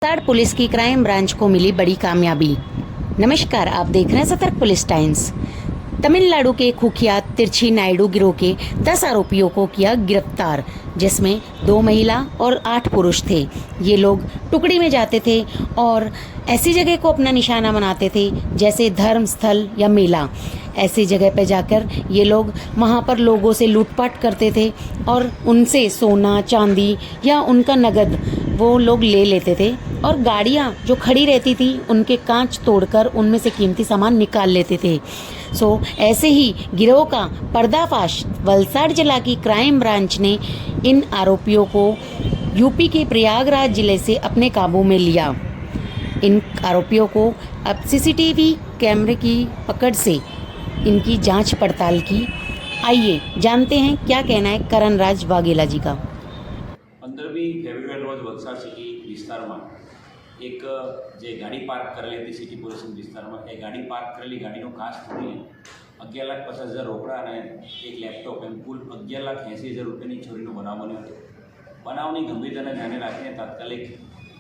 Valsad police की crime branch को मिली बड़ी कामयाबी। नमस्कार, आप देख रहे हैं सतर्क पुलिस टाइम्स। तमिलनाडु के कुख्यात तिरछी नायडू गिरोह के 10 आरोपियों को किया गिरफ्तार, जिसमें 2 महिला और 8 पुरुष थे। ये लोग टुकड़ी में जाते थे और ऐसी जगह को अपना निशाना बनाते थे जैसे धर्म स्थल या मेला। ऐसी जगह पर जाकर ये लोग वहाँ पर लोगों से लूटपाट करते थे और उनसे सोना चांदी या उनका नगद वो लोग ले लेते थे और गाड़ियाँ जो खड़ी रहती थी उनके कांच तोड़कर उनमें से कीमती सामान निकाल लेते थे। ऐसे ही गिरोह का पर्दाफाश वलसाड़ जिला की क्राइम ब्रांच ने इन आरोपियों को यूपी के प्रयागराज जिले से अपने काबू में लिया। इन आरोपियों को अब सीसीटीवी कैमरे की पकड़ से इनकी जांच पड़ताल की। आइए जानते हैं क्या कहना है करण राज वाघेला जी का। 15મી ફેબ્રુઆરી રોજ વલસાડ સિટી વિસ્તારમાં એક જે ગાડી પાર્ક કરેલી હતી સિટી પોલીસ વિસ્તારમાં, એ ગાડી પાર્ક કરેલી ગાડીનો કાચ તોડીને 11,50,000 રોકડા અને એક લેપટોપ એમ કુલ 11,80,000 રૂપિયાની ચોરીનો બનાવ બન્યો હતો। બનાવની ગંભીરતાને ધ્યાને રાખીને તાત્કાલિક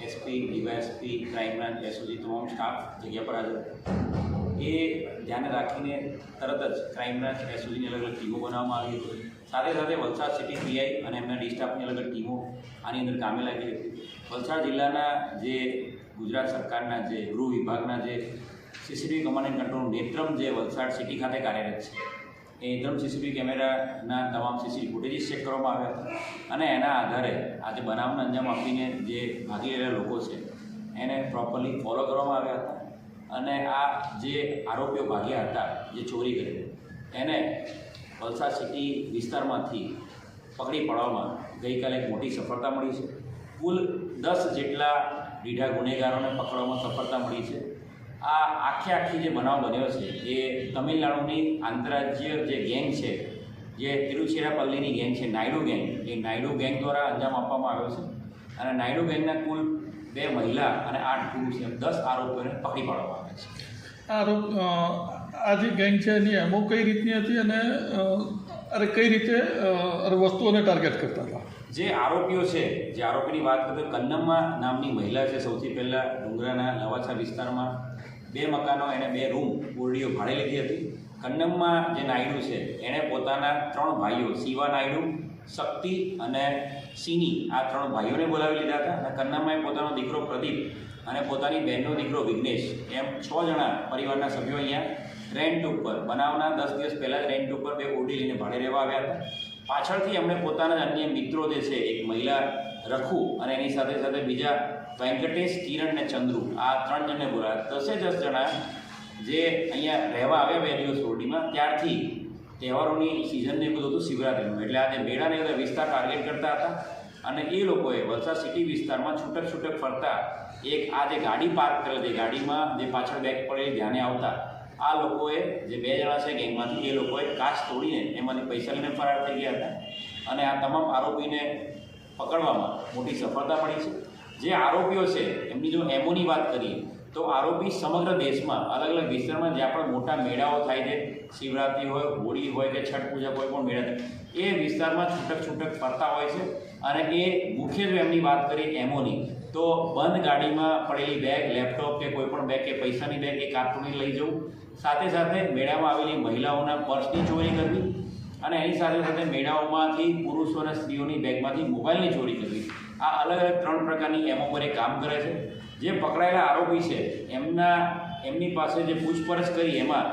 SP, DYSP, crime branch, SOG તમામ સ્ટાફ જગ્યા પર હાજર હતો। એ ધ્યાને રાખીને તરત જ ક્રાઇમ બ્રાન્ચ, એસઓજીની અલગ અલગ ટીમો બનાવવામાં આવી હતી। સાથે સાથે વલસાડ સિટી પીઆઈ અને એમના ડી સ્ટાફની અલગ અલગ ટીમો આની અંદર કામે લાગી હતી। વલસાડ જિલ્લાના જે ગુજરાત સરકારના જે ગૃહ વિભાગના જે CCTV command and control Netram જે વલસાડ સિટી ખાતે કાર્યરત છે, એ નેત્રમ સીસીટીવી કેમેરાના તમામ સીસીટીવી ફૂટેજીસ ચેક કરવામાં આવ્યા હતા અને એના આધારે આજે બનાવને અંજામ આપીને જે ભાગી રહેલા લોકો છે એને પ્રોપરલી ફોલો કરવામાં આવ્યા હતા અને આ જે આરોપીઓ ભાગ્યા હતા જે ચોરી કરી એને વલસાડ સિટી વિસ્તારમાંથી પકડી પાડવામાં ગઈકાલે એક મોટી સફળતા મળી છે। કુલ 10 જેટલા રીઢા ગુનેગારોને પકડવામાં સફળતા મળી છે। આ આખી જે બનાવ બન્યો છે એ તમિલનાડુની આંતરરાજ્ય જે ગેંગ છે, જે તિરુચિરાપલ્લીની ગેંગ છે, નાયડુ ગેંગ, એ નાયડુ ગેંગ દ્વારા અંજામ આપવામાં આવ્યો છે અને નાયડુ ગેંગના કુલ 2 મહિલા અને 8 પુરુષ એમ 10 આરોપીઓને પકડી પાડવામાં આવ્યા છે। આ જે ગેંગ છે એની એમો કઈ રીતની હતી અને કઈ રીતે વસ્તુઓને ટાર્ગેટ કરતા હતા? જે આરોપીઓ છે, જે આરોપીની વાત કરીએ તો કન્નમ્મા નામની મહિલા છે। સૌથી પહેલાં ડુંગરાના લવાછા વિસ્તારમાં 2 મકાનો એને 2 રૂમ ઓરડીઓ ભાડે લીધી હતી। કન્નમ્મા જે નાયડુ છે એણે પોતાના 3 ભાઈઓ શિવા નાયડુ, શક્તિ અને સિની, આ 3 ભાઈઓને બોલાવી લીધા હતા અને કન્નમ્માએ પોતાનો દીકરો પ્રદીપ અને પોતાની બહેનનો દીકરો વિઘ્નેશ એમ 6 જણા પરિવારના સભ્યો અહીંયા રેન્ટ ઉપર બનાવના 10 દિવસ પહેલાં જ રેન્ટ ઉપર 2 ઓરડી લઈને ભાડે રહેવા આવ્યા હતા। પાછળથી એમણે પોતાના અન્ય મિત્રો જે છે, એક મહિલા રખુ અને એની સાથે સાથે બીજા વેંકટેશ, કિરણ અને ચંદ્રુ, આ 3 જણને બોલાવ્યા। 10 જણા જે અહીંયા રહેવા આવ્યા 2 દિવસ ઓરડીમાં, ત્યારથી તહેવારોની સિઝનને બધું હતું શિવરાત્રિનું, એટલે આ જે મેળાને બધા વિસ્તાર ટાર્ગેટ કરતા હતા અને એ લોકોએ વલસાડ સિટી વિસ્તારમાં છૂટક ફરતા એક આ જે ગાડી પાર્ક કરેલી હતી, ગાડીમાં જે પાછળ બેગ પડેલી ધ્યાને આવતા આ લોકોએ જે 2 જણા છે ગેંગમાંથી, એ લોકોએ કાચ તોડીને એમાંથી પૈસા લઈને ફરાર થઈ ગયા હતા અને આ તમામ આરોપીને પકડવામાં મોટી સફળતા મળી છે। જે આરોપીઓ છે એમની જો એમોની વાત કરીએ તો આરોપી સમગ્ર દેશમાં અલગ અલગ વિસ્તારમાં જ્યાં પણ મોટા મેળાઓ થાય છે, શિવરાત્રિ હોય, હોળી હોય કે છઠ પૂજા કોઈ પણ મેળા થાય, એ વિસ્તારમાં છૂટક ફરતા હોય છે અને એ મુખ્યત્વે એમની વાત કરીએ એમોની તો બંધ ગાડીમાં પડેલી બેગ, લેપટોપ કે કોઈ પણ બેગ કે પૈસાની બેગ એ કાતોડી લઈ જવું, સાથે સાથે મેળામાં આવેલી મહિલાઓના પર્સની ચોરી કરવી અને એની સાથે સાથે મેળાઓમાંથી પુરુષો અને સ્ત્રીઓની બેગમાંથી મોબાઈલની ચોરી કરવી। આ અલગ અલગ 3 પ્રકારની એમો પર કામ કરે છે। જે પકડાયેલા આરોપી છે એમની પાસે જે પૂછપરછ કરી એમાં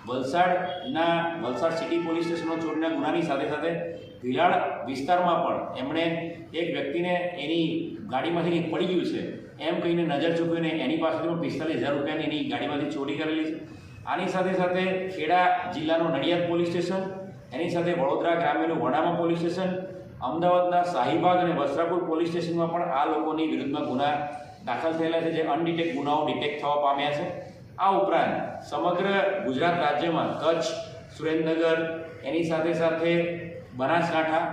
વલસાડ સિટી પોલીસ સ્ટેશનનો ચોરીના ગુનાની સાથે સાથે ભીલાડ વિસ્તારમાં પણ એમણે એક વ્યક્તિને એની ગાડીમાંથી કંઈક પડી ગયું છે એમ કહીને નજર ચૂકવીને એની પાસેથી પણ 45,000 રૂપિયાની એની ગાડીમાંથી ચોરી કરેલી છે। આની સાથે સાથે ખેડા જિલ્લાનું નડિયાદ પોલીસ સ્ટેશન, એની સાથે વડોદરા ગ્રામ્યનું વડામા પોલીસ સ્ટેશન, અમદાવાદના શાહીબાગ અને વસ્ત્રાપુર પોલીસ સ્ટેશનમાં પણ આ લોકોની વિરુદ્ધમાં ગુના દાખલ થયેલા છે, જે અનડિટેક્ટ ગુનાઓ ડિટેક્ટ થવા પામ્યા છે। આ ઉપરાંત સમગ્ર ગુજરાત રાજ્યમાં કચ્છ, સુરેન્દ્રનગર, એની સાથે સાથે બનાસકાંઠા,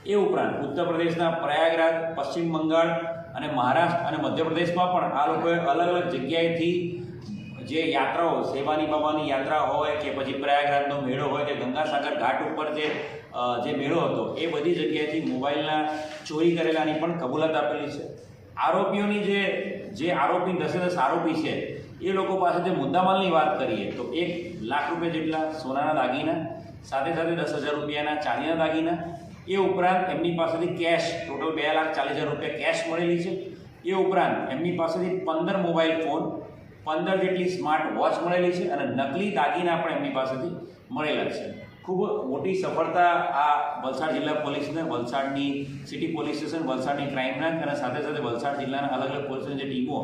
એ ઉપરાંત ઉત્તર પ્રદેશના પ્રયાગરાજ, પશ્ચિમ બંગાળ અને મહારાષ્ટ્ર અને મધ્યપ્રદેશમાં પણ આ લોકોએ અલગ અલગ જગ્યાએથી જે યાત્રાઓ, સેવાની બાબાની યાત્રા હોય કે પછી પ્રયાગરાજનો મેળો હોય કે ગંગાસાગર ઘાટ ઉપર જે મેળો હતો, એ બધી જગ્યાએથી મોબાઈલના ચોરી કરેલાની પણ કબૂલાત આપેલી છે। આરોપીઓની જે જે આરોપી 10 આરોપી છે એ લોકો પાસે જે મુદ્દામાલની વાત કરીએ તો 1 લાખ રૂપિયા જેટલા સોનાના દાગીના, સાથે 10,000 રૂપિયાના ચાંદીના દાગીના, એ ઉપરાંત એમની પાસેથી કેશ ટોટલ 2,40,000 રૂપિયા કેશ મળેલી છે. એ ઉપરાંત એમની પાસેથી 15 મોબાઈલ ફોન, 15 જેટલી સ્માર્ટ વોચ મળેલી છે અને નકલી દાગીના પણ એમની પાસેથી મળેલા છે. ખૂબ મોટી સફળતા આ વલસાડ જિલ્લા પોલીસને, વલસાડની સિટી પોલીસ સ્ટેશન, વલસાડની ક્રાઇમ બ્રાન્ચ અને સાથે વલસાડ જિલ્લાના અલગ અલગ પોલીસની જે ટીમો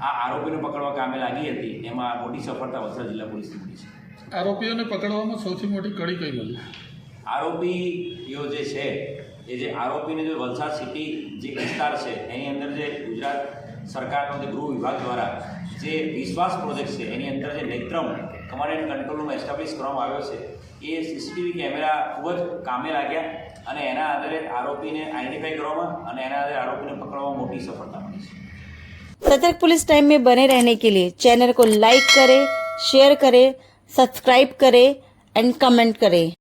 આ આરોપીને પકડવા કામે લાગી હતી એમાં મોટી સફળતા વલસાડ જિલ્લા પોલીસની મળી છે. આરોપીઓને પકડવામાં સૌથી મોટી કડી કઈ મળી? આરોપીઓ જે છે એ જે આરોપીને જે વલસાડ સિટી જે વિસ્તાર છે એની અંદર જે ગુજરાત સરકારનો જે ગૃહ વિભાગ દ્વારા જે વિશ્વાસ પ્રોજેક્ટ છે એની અંદર જે Netram command and control room establish કરવામાં આવ્યો છે એ સીસીટીવી કેમેરા ખૂબ જ કામે લાગ્યા અને એના આધારે આરોપીને આઈડેન્ટિફાઈ કરવામાં અને એના આધારે આરોપીને પકડવામાં મોટી સફળતા મળી છે. सतर्क पुलिस टाइम में बने रहने के लिए चैनल को लाइक करें, शेयर करें, सब्सक्राइब करें एंड कमेंट करें.